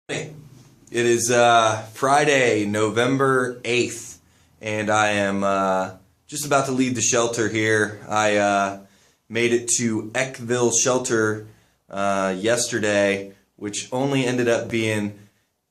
It is Friday, November 8th, and I am just about to leave the shelter here. I made it to Eckville Shelter yesterday, which only ended up being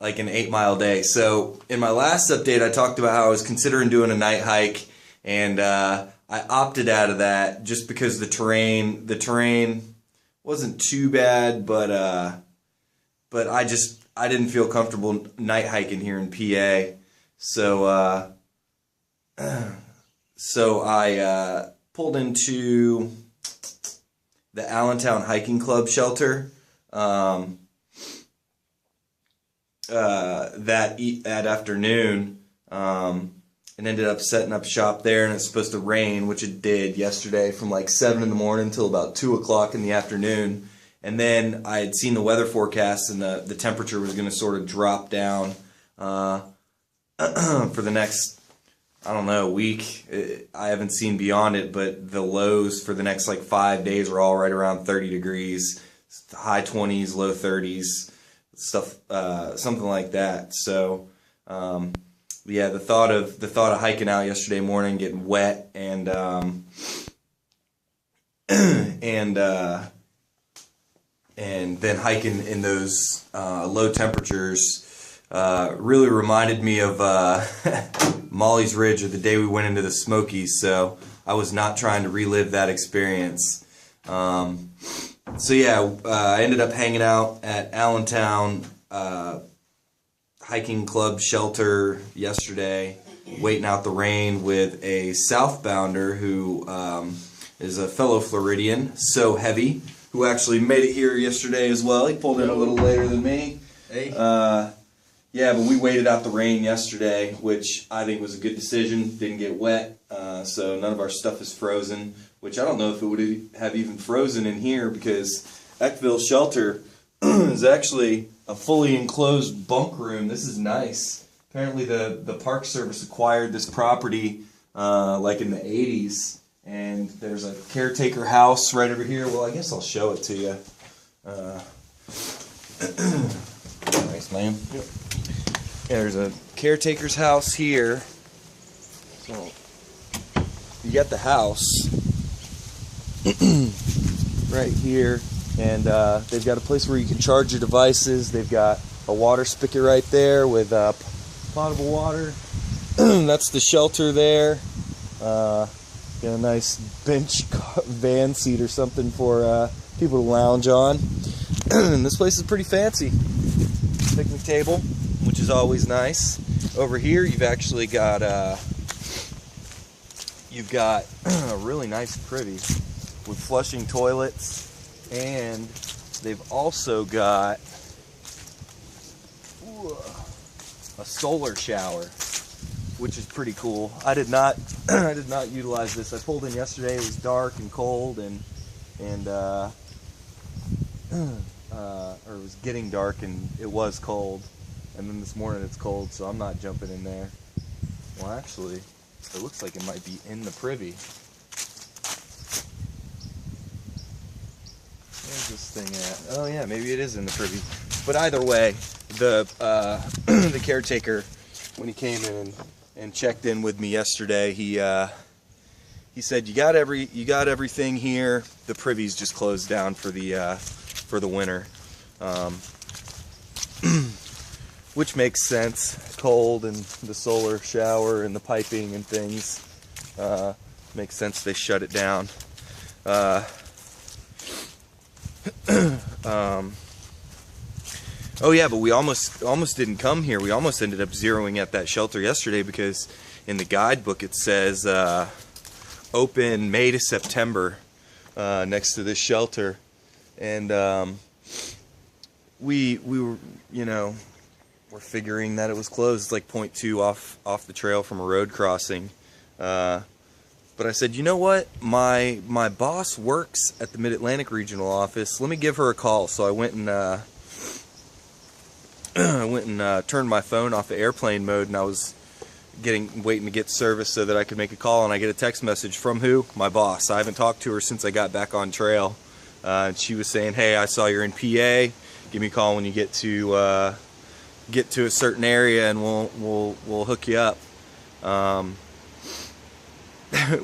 like an 8-mile day. So in my last update, I talked about how I was considering doing a night hike, and I opted out of that just because the terrain wasn't too bad, but I didn't feel comfortable night hiking here in PA, so I pulled into the Allentown Hiking Club shelter that afternoon, and ended up setting up shop there. And it's supposed to rain, which it did yesterday, from like 7 in the morning till about 2 o'clock in the afternoon. And then I had seen the weather forecast, and the temperature was going to sort of drop down for the next, I don't know, week. I haven't seen beyond it, but the lows for the next like 5 days are all right around 30 degrees, high 20s, low 30s, stuff, something like that. So yeah, the thought of hiking out yesterday morning, getting wet, and then hiking in those low temperatures really reminded me of Molly's Ridge, or the day we went into the Smokies. So I was not trying to relive that experience. So yeah, I ended up hanging out at Allentown Hiking Club shelter yesterday, waiting out the rain with a southbounder who is a fellow Floridian, So Heavy, who actually made it here yesterday as well. He pulled in a little later than me. Hey. Yeah, but we waited out the rain yesterday, which I think was a good decision. Didn't get wet, so none of our stuff is frozen, which I don't know if it would have even frozen in here, because Eckville Shelter is actually a fully enclosed bunk room. This is nice. Apparently the Park Service acquired this property like in the 80s. And there's a caretaker house right over here. Well, I guess I'll show it to you. Nice, man. Yep. Yeah, there's a caretaker's house here. So you got the house right here, and they've got a place where you can charge your devices. They've got a water spigot right there with potable water. That's the shelter there. Got a nice bench van seat or something for people to lounge on. And this place is pretty fancy. Picnic table, which is always nice. Over here, you've actually got a really nice privy with flushing toilets, and they've also got a solar shower, which is pretty cool. I did not utilize this. I pulled in yesterday. It was dark and cold, or it was getting dark and it was cold. And then this morning it's cold, so I'm not jumping in there. Well, actually, it looks like it might be in the privy. Where's this thing at? Oh yeah, maybe it is in the privy. But either way, the the caretaker, when he came in and checked in with me yesterday, he said, you got everything here. The privy's just closed down for the winter, which makes sense. Cold, and the solar shower and the piping and things makes sense. They shut it down. Oh yeah, but we almost didn't come here. We almost ended up zeroing at that shelter yesterday, because in the guidebook it says open May to September next to this shelter, and we were, we're figuring that it was closed. It's like 0.2 off the trail from a road crossing. But I said, you know what? My boss works at the Mid-Atlantic Regional Office. Let me give her a call. So I went and turned my phone off of airplane mode, and I was waiting to get service so that I could make a call, and I get a text message from who? My boss. I haven't talked to her since I got back on trail. And she was saying, hey, I saw you're in PA. Give me a call when you get to get to a certain area and we'll hook you up.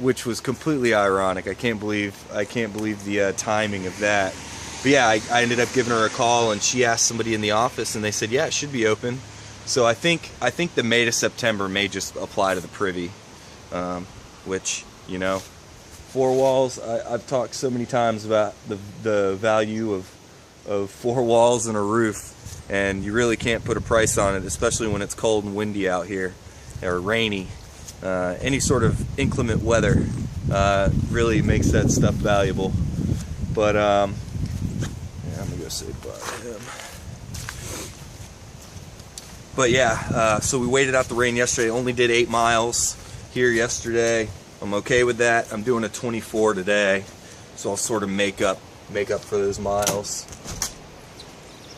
Which was completely ironic. I can't believe the timing of that. But yeah, I ended up giving her a call, and she asked somebody in the office, and they said, yeah, it should be open. So I think the May to September may just apply to the privy, which, you know, 4 walls. I've talked so many times about the value of 4 walls and a roof, and you really can't put a price on it, especially when it's cold and windy out here, or rainy. Any sort of inclement weather really makes that stuff valuable. But yeah, I'm gonna go say bye to him. But yeah, so we waited out the rain yesterday. Only did 8 miles here yesterday. I'm okay with that. I'm doing a 24 today, so I'll sort of make up for those miles.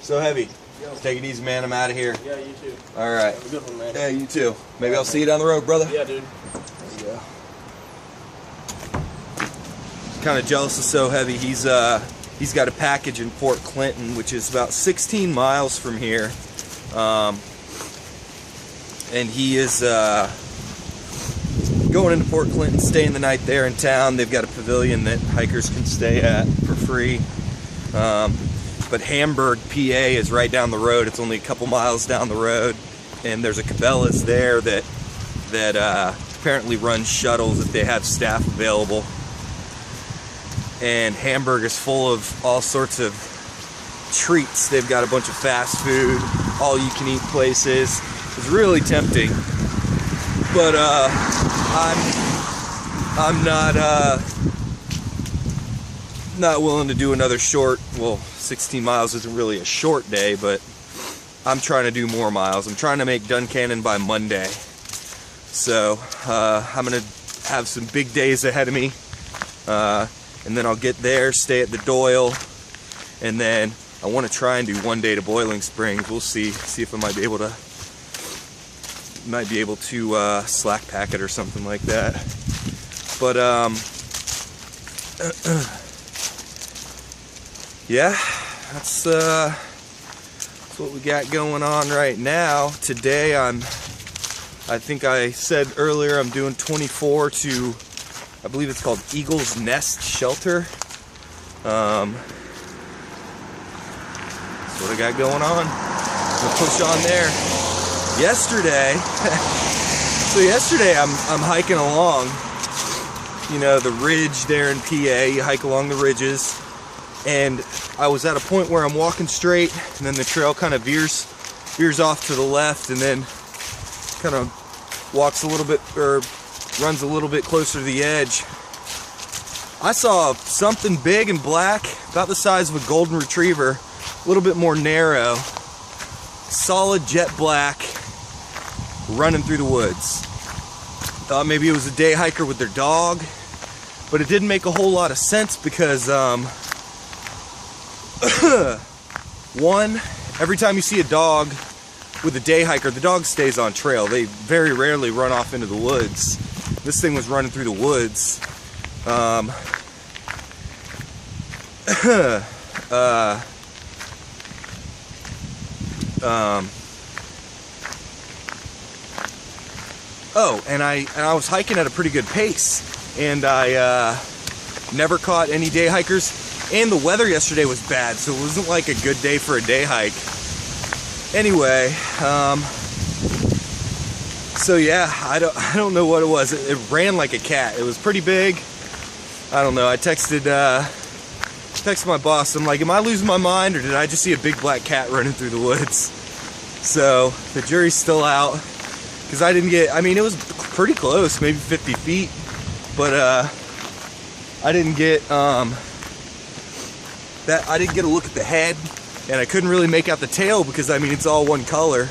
So Heavy. Yo. Take it easy, man. I'm out of here. Yeah, you too. All right. Have a good one, man. Yeah, you too. Maybe I'll see you down the road, brother. Yeah, dude. There you go. Kind of jealous of So Heavy. He's got a package in Fort Clinton, which is about 16 miles from here, and he is going into Fort Clinton, staying the night there in town. They've got a pavilion that hikers can stay at for free. But Hamburg, PA is right down the road. It's only a couple miles down the road, and there's a Cabela's there that apparently runs shuttles if they have staff available. And Hamburg is full of all sorts of treats. They've got a bunch of fast food, all-you-can-eat places. It's really tempting, but I'm not willing to do another short. Well, 16 miles isn't really a short day, but I'm trying to do more miles. I'm trying to make Duncannon by Monday. So I'm gonna have some big days ahead of me, and then I'll get there, stay at the Doyle, and then I want to try and do 1 day to Boiling Springs. We'll see if I might be able to slack pack it or something like that. But yeah, that's what we got going on right now. Today I think I said earlier I'm doing 24 to, I believe it's called Eagle's Nest Shelter. That's what I got going on. We'll push on there. Yesterday, so yesterday I'm hiking along, you know, the ridge there in PA. You hike along the ridges, and I was at a point where I'm walking straight, and then the trail kind of veers off to the left, and then kind of walks a little bit, or runs a little bit closer to the edge. I saw something big and black, about the size of a golden retriever, a little bit more narrow, solid jet black, running through the woods. Thought maybe it was a day hiker with their dog, but it didn't make a whole lot of sense because one, every time you see a dog with a day hiker, the dog stays on trail. They very rarely run off into the woods. This thing was running through the woods. Oh, and I was hiking at a pretty good pace, and I never caught any day hikers, and the weather yesterday was bad, so it wasn't like a good day for a day hike. Anyway, so yeah, I don't know what it was. It ran like a cat. It was pretty big. I don't know. I texted my boss. I'm like, am I losing my mind, or did I just see a big black cat running through the woods? So the jury's still out, because I didn't get, I mean, it was pretty close, maybe 50 feet, but I didn't get I didn't get a look at the head, and I couldn't really make out the tail because, I mean, it's all one color,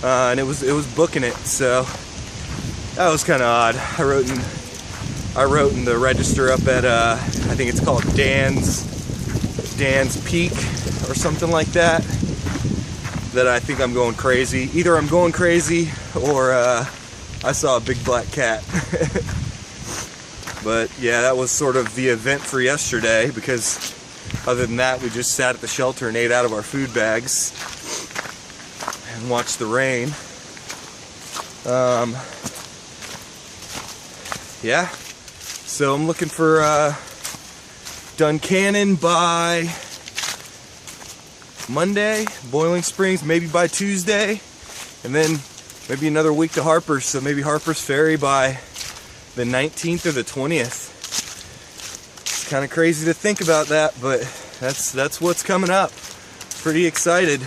and it was booking it. So that was kind of odd. I wrote in the register up at I think it's called Dan's Peak or something like that, that I think I'm going crazy. Either I'm going crazy or I saw a big black cat. But yeah, that was sort of the event for yesterday, because other than that, we just sat at the shelter and ate out of our food bags. and watch the rain. Yeah, so I'm looking for Duncannon by Monday, Boiling Springs maybe by Tuesday, and then maybe another week to Harper's, so maybe Harper's Ferry by the 19th or the 20th. It's kind of crazy to think about that, but that's what's coming up. Pretty excited.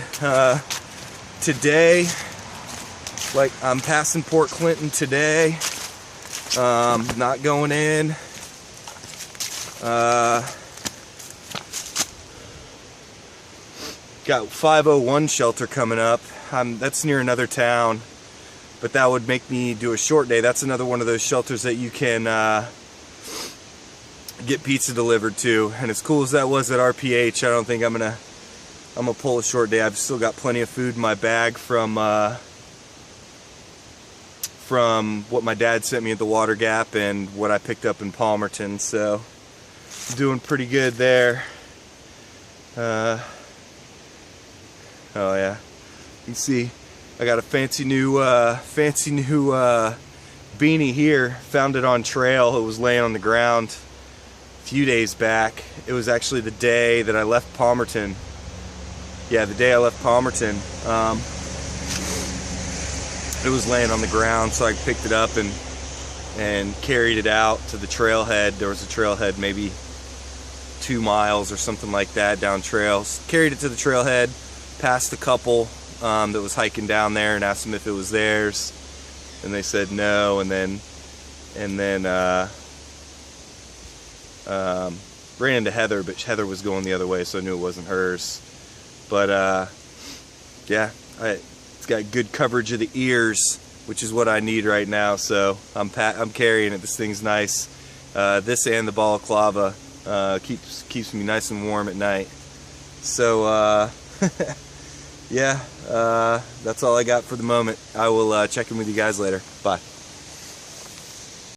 Today, like, I'm passing Port Clinton today. Not going in. Got 501 shelter coming up. That's near another town, but that would make me do a short day. That's another one of those shelters that you can get pizza delivered to. And as cool as that was at RPH, I don't think I'm gonna pull a short day. I've still got plenty of food in my bag from what my dad sent me at the Water Gap and what I picked up in Palmerton, so doing pretty good there. Oh yeah, you can see I got a fancy new beanie here. Found it on trail. It was laying on the ground a few days back. It was actually the day that I left Palmerton. Yeah, the day I left Palmerton. It was laying on the ground, so I picked it up and carried it out to the trailhead. There was a trailhead maybe 2 miles or something like that down trails. Carried it to the trailhead, passed a couple that was hiking down there and asked them if it was theirs, and they said no, and then ran into Heather, but Heather was going the other way, so I knew it wasn't hers. But yeah, it's got good coverage of the ears, which is what I need right now, so I'm carrying it. This thing's nice. This and the balaclava keeps me nice and warm at night. So yeah, that's all I got for the moment. I will check in with you guys later. Bye.